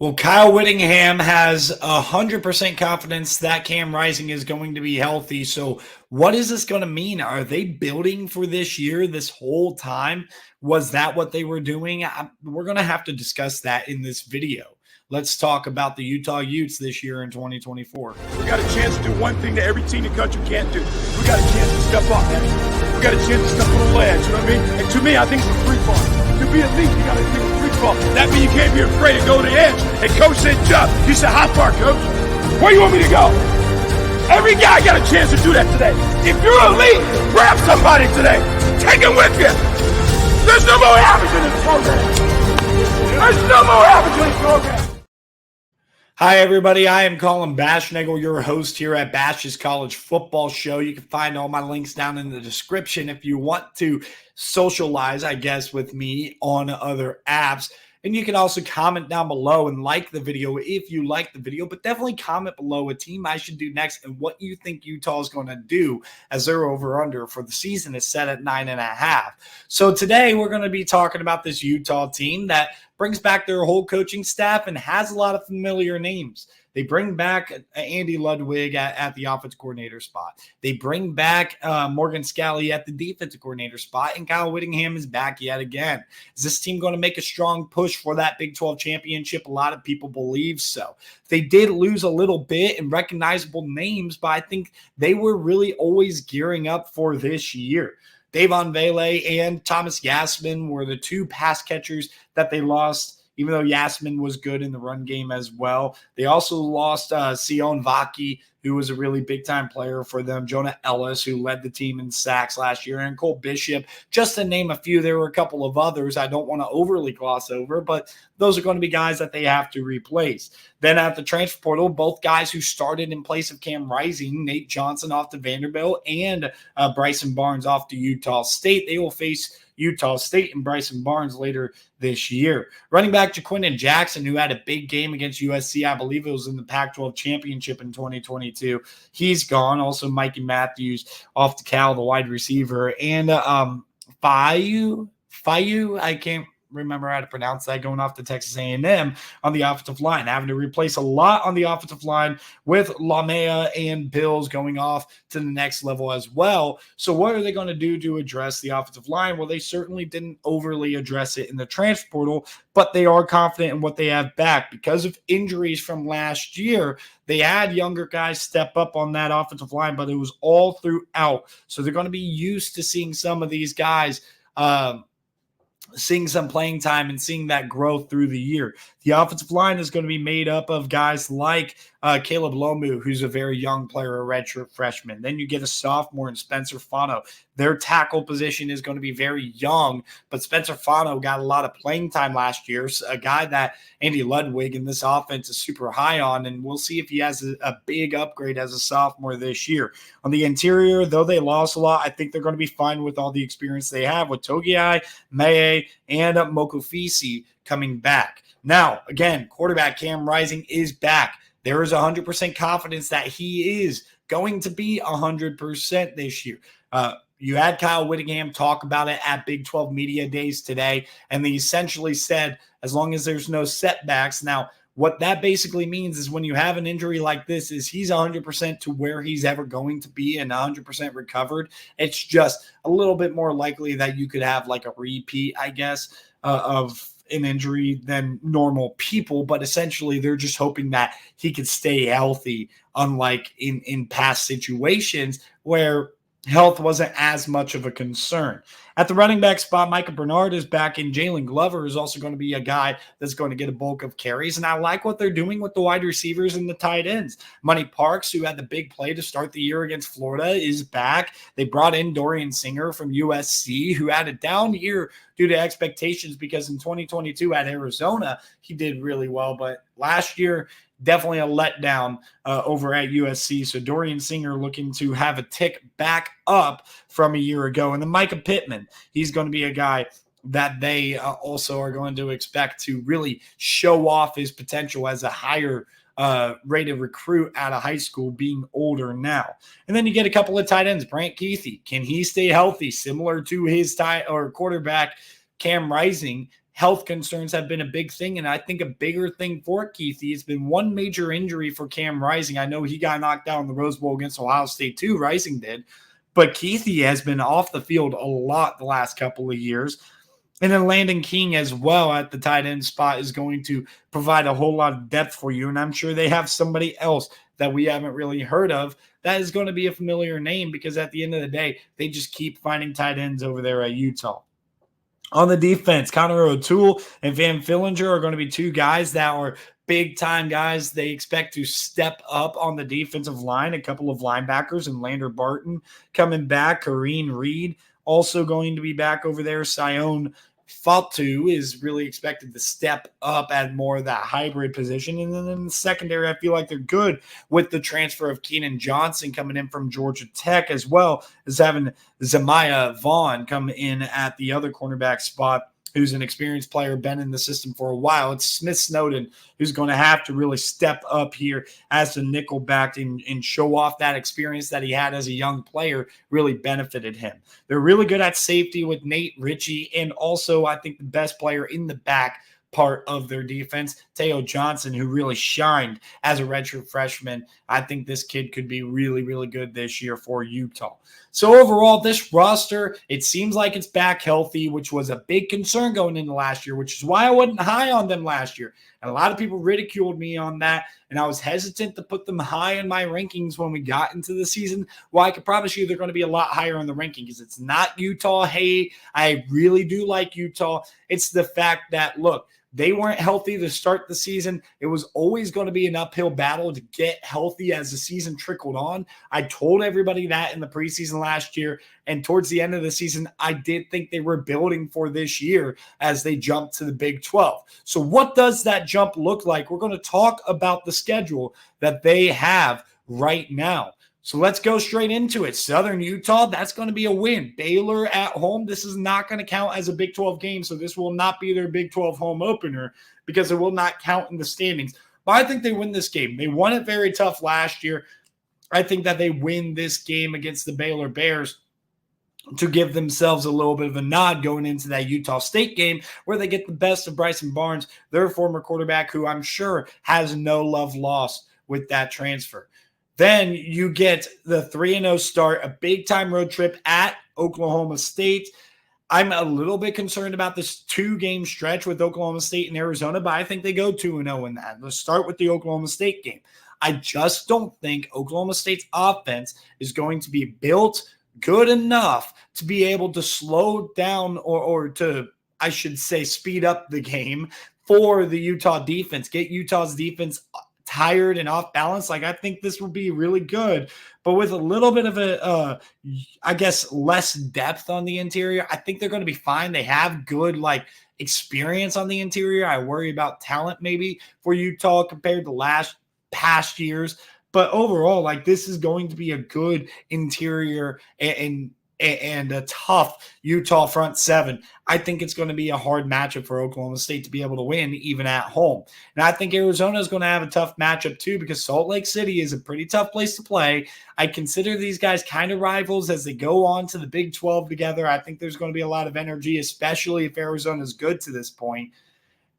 Well, Kyle Whittingham has 100% confidence that Cam Rising is going to be healthy. So, what is this going to mean? Are they building for this year this whole time? Was that what they were doing? We're going to have to discuss that in this video. Let's talk about the Utah Utes this year in 2024. We got a chance to do one thing that every team in the country can't do. We got a chance to step up, man. We got a chance to step on the ledge, you know what I mean? And to me, I think it's a free fall. To be elite, you got to take a free fall. That means you can't be afraid to go to the edge. And coach said, jump. You said, how far, coach? Where you want me to go? Every guy got a chance to do that today. If you're elite, grab somebody today. Take him with you. There's no more average in this program. There's no more average in this program. Hi, everybody. I am Colin Bashnagel, your host here at Bash's College Football Show. You can find all my links down in the description if you want to socialize, I guess, with me on other apps. And you can also comment down below and like the video if you like the video, but definitely comment below a team I should do next and what you think Utah is going to do, as their over-under for the season is set at 9.5. So today we're going to be talking about this Utah team that brings back their whole coaching staff and has a lot of familiar names. They bring back Andy Ludwig at the offensive coordinator spot. They bring back Morgan Scalley at the defensive coordinator spot, and Kyle Whittingham is back yet again. Is this team going to make a strong push for that Big 12 championship? A lot of people believe so. They did lose a little bit in recognizable names, but I think they were really always gearing up for this year. Davon Vele and Thomas Yasmin were the two pass catchers that they lost, even though Yasmin was good in the run game as well. They also lost Sion Vaki, who was a really big-time player for them, Jonah Ellis, who led the team in sacks last year, and Cole Bishop, just to name a few. There were a couple of others I don't want to overly gloss over, but those are going to be guys that they have to replace. Then at the transfer portal, both guys who started in place of Cam Rising, Nate Johnson off to Vanderbilt and Bryson Barnes off to Utah State. They will face Utah State and Bryson Barnes later this year. Running back Jaquindon Jackson, who had a big game against USC, I believe it was in the Pac-12 championship in 2022. He's gone. Also, Mikey Matthews off to Cal, the wide receiver. And Fayu, I can't remember how to pronounce that, going off to Texas A&M on the offensive line, having to replace a lot on the offensive line with Lamea and Bills going off to the next level as well. So what are they going to do to address the offensive line? Well, they certainly didn't overly address it in the transfer portal, but they are confident in what they have back. Because of injuries from last year, they had younger guys step up on that offensive line, but it was all throughout. So they're going to be used to seeing some of these guys seeing some playing time and seeing that growth through the year. The offensive line is going to be made up of guys like Caleb Lomu, who's a very young player, a redshirt freshman. Then you get a sophomore in Spencer Fano. Their tackle position is going to be very young, but Spencer Fano got a lot of playing time last year. So a guy that Andy Ludwig in this offense is super high on, and we'll see if he has a big upgrade as a sophomore this year. On the interior, though they lost a lot, I think they're going to be fine with all the experience they have with Togiai, Meye, and Mokofisi coming back. Now, again, quarterback Cam Rising is back. There is 100% confidence that he is going to be 100% this year. You had Kyle Whittingham talk about it at Big 12 Media Days today, and they essentially said, as long as there's no setbacks. Now, what that basically means is when you have an injury like this is he's 100% to where he's ever going to be and 100% recovered. It's just a little bit more likely that you could have like a repeat, I guess, of an injury than normal people, but essentially they're just hoping that he could stay healthy, unlike in past situations where health wasn't as much of a concern. At the running back spot, Micah Bernard is back, and Jalen Glover is also going to be a guy that's going to get a bulk of carries. And I like what they're doing with the wide receivers and the tight ends. Money Parks, who had the big play to start the year against Florida, is back. They brought in Dorian Singer from USC, who had a down year due to expectations because in 2022 at Arizona, he did really well. But last year, definitely a letdown over at USC. So Dorian Singer looking to have a tick back up from a year ago. And then Micah Pittman, he's going to be a guy that they also are going to expect to really show off his potential as a higher rated recruit out of high school, being older now. And then you get a couple of tight ends. Brant Keithy, can he stay healthy? Similar to his quarterback Cam Rising health concerns have been a big thing. And I think a bigger thing for Keithy has been one major injury for Cam Rising. I know he got knocked out in the Rose Bowl against Ohio State too, Rising did. But Keithy has been off the field a lot the last couple of years. And then Landon King as well at the tight end spot is going to provide a whole lot of depth for you. And I'm sure they have somebody else that we haven't really heard of that is going to be a familiar name, because at the end of the day, they just keep finding tight ends over there at Utah. On the defense, Connor O'Toole and Van Fillinger are going to be two guys that are big-time guys. They expect to step up on the defensive line. A couple of linebackers and Lander Barton coming back. Kareen Reed also going to be back over there. Sion Fatu is really expected to step up at more of that hybrid position. And then in the secondary, I feel like they're good with the transfer of Keenan Johnson coming in from Georgia Tech, as well as having Zemiah Vaughn come in at the other cornerback spot, who's an experienced player, been in the system for a while. It's Smith Snowden who's going to have to really step up here as the nickel back and show off that experience that he had as a young player really benefited him. They're really good at safety with Nate Ritchie, and also I think the best player in the back part of their defense, Teo Johnson, who really shined as a redshirt freshman. I think this kid could be really, really good this year for Utah. So overall, this roster, it seems like it's back healthy, which was a big concern going into last year, which is why I wasn't high on them last year. And a lot of people ridiculed me on that, and I was hesitant to put them high in my rankings when we got into the season. Well, I can promise you they're going to be a lot higher in the ranking, because it's not Utah. Hey, I really do like Utah. It's the fact that, look, they weren't healthy to start the season. It was always going to be an uphill battle to get healthy as the season trickled on. I told everybody that in the preseason last year. And towards the end of the season, I did think they were building for this year as they jumped to the Big 12. So what does that jump look like? We're going to talk about the schedule that they have right now. So let's go straight into it. Southern Utah, that's going to be a win. Baylor at home, this is not going to count as a Big 12 game, so this will not be their Big 12 home opener because it will not count in the standings. But I think they win this game. They won it very tough last year. I think that they win this game against the Baylor Bears to give themselves a little bit of a nod going into that Utah State game, where they get the best of Bryson Barnes, their former quarterback, who I'm sure has no love lost with that transfer. Then you get the 3-0 start, a big-time road trip at Oklahoma State. I'm a little bit concerned about this two-game stretch with Oklahoma State and Arizona, but I think they go 2-0 in that. Let's start with the Oklahoma State game. I just don't think Oklahoma State's offense is going to be built good enough to be able to slow down or to, I should say, speed up the game for the Utah defense, get Utah's defense tired and off balance. Like, I think this will be really good, but with a little bit of a, I guess, less depth on the interior, I think they're going to be fine. They have good, experience on the interior. I worry about talent maybe for Utah compared to past years, but overall, this is going to be a good interior and a tough Utah front seven. I think it's going to be a hard matchup for Oklahoma State to be able to win even at home. And I think Arizona is going to have a tough matchup too, because Salt Lake City is a pretty tough place to play. I consider these guys kind of rivals as they go on to the Big 12 together. I think there's going to be a lot of energy, especially if Arizona is good to this point.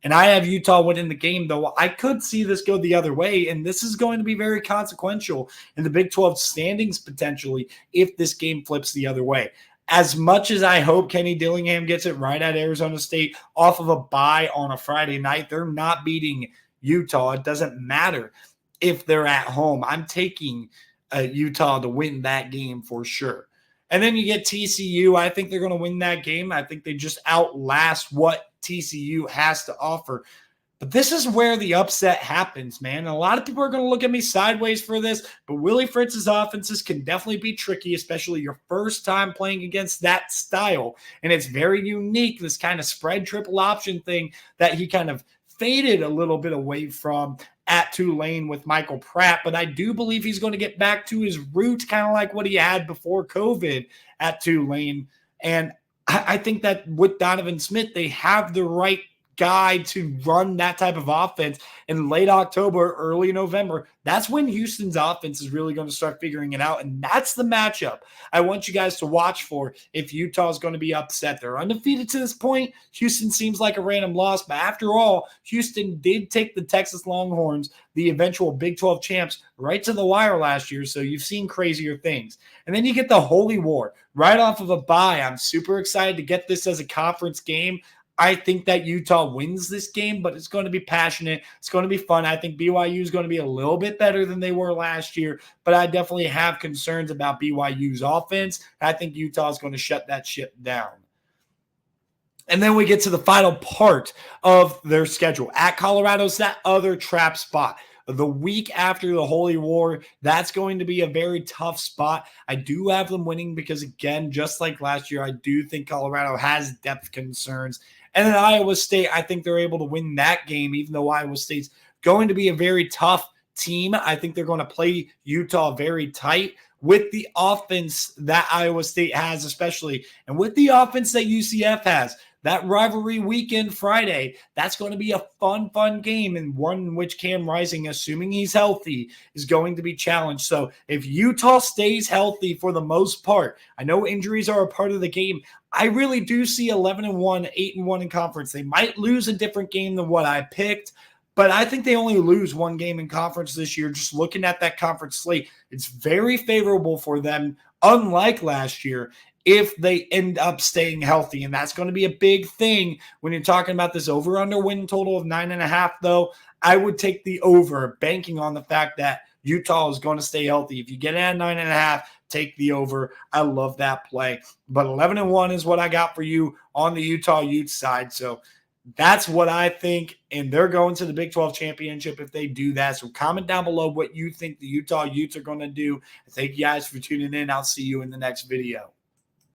And I have Utah winning the game, though I could see this go the other way, and this is going to be very consequential in the Big 12 standings potentially if this game flips the other way. As much as I hope Kenny Dillingham gets it right at Arizona State off of a bye on a Friday night, they're not beating Utah. It doesn't matter if they're at home. I'm taking Utah to win that game for sure. And then you get TCU. I think they're going to win that game. I think they just outlast what TCU has to offer. But this is where the upset happens, man. And a lot of people are going to look at me sideways for this, but Willie Fritz's offenses can definitely be tricky, especially your first time playing against that style. And it's very unique, this kind of spread triple option thing that he kind of faded a little bit away from at Tulane with Michael Pratt. But I do believe he's going to get back to his roots, kind of like what he had before COVID at Tulane. And I think that with Donovan Smith, they have the right guy to run that type of offense in late October, early November, that's when Houston's offense is really going to start figuring it out. And that's the matchup I want you guys to watch for if Utah is going to be upset. They're undefeated to this point. Houston seems like a random loss, but after all, Houston did take the Texas Longhorns, the eventual Big 12 champs, right to the wire last year. So you've seen crazier things. And then you get the Holy War right off of a bye. I'm super excited to get this as a conference game. I think that Utah wins this game, but it's going to be passionate. It's going to be fun. I think BYU is going to be a little bit better than they were last year, but I definitely have concerns about BYU's offense. I think Utah is going to shut that ship down. And then we get to the final part of their schedule. At Colorado's that other trap spot. The week after the Holy War, that's going to be a very tough spot. I do have them winning because, again, just like last year, I do think Colorado has depth concerns. And then Iowa State, I think they're able to win that game, even though Iowa State's going to be a very tough team. I think they're going to play Utah very tight with the offense that Iowa State has, especially, and with the offense that UCF has. That rivalry weekend Friday, that's going to be a fun game, and one in which Cam Rising, assuming he's healthy, is going to be challenged. So if Utah stays healthy for the most part, I know injuries are a part of the game. I really do see 11-1, 8-1 in conference. They might lose a different game than what I picked, but I think they only lose one game in conference this year. Just looking at that conference slate, it's very favorable for them, unlike last year, if they end up staying healthy. And that's going to be a big thing when you're talking about this over-under win total of 9.5, though. I would take the over, banking on the fact that Utah is going to stay healthy. If you get at 9.5, take the over. I love that play. But 11-1 is what I got for you on the Utah Utes side. So that's what I think, and they're going to the Big 12 championship if they do that. So comment down below what you think the Utah Utes are going to do. Thank you guys for tuning in. I'll see you in the next video.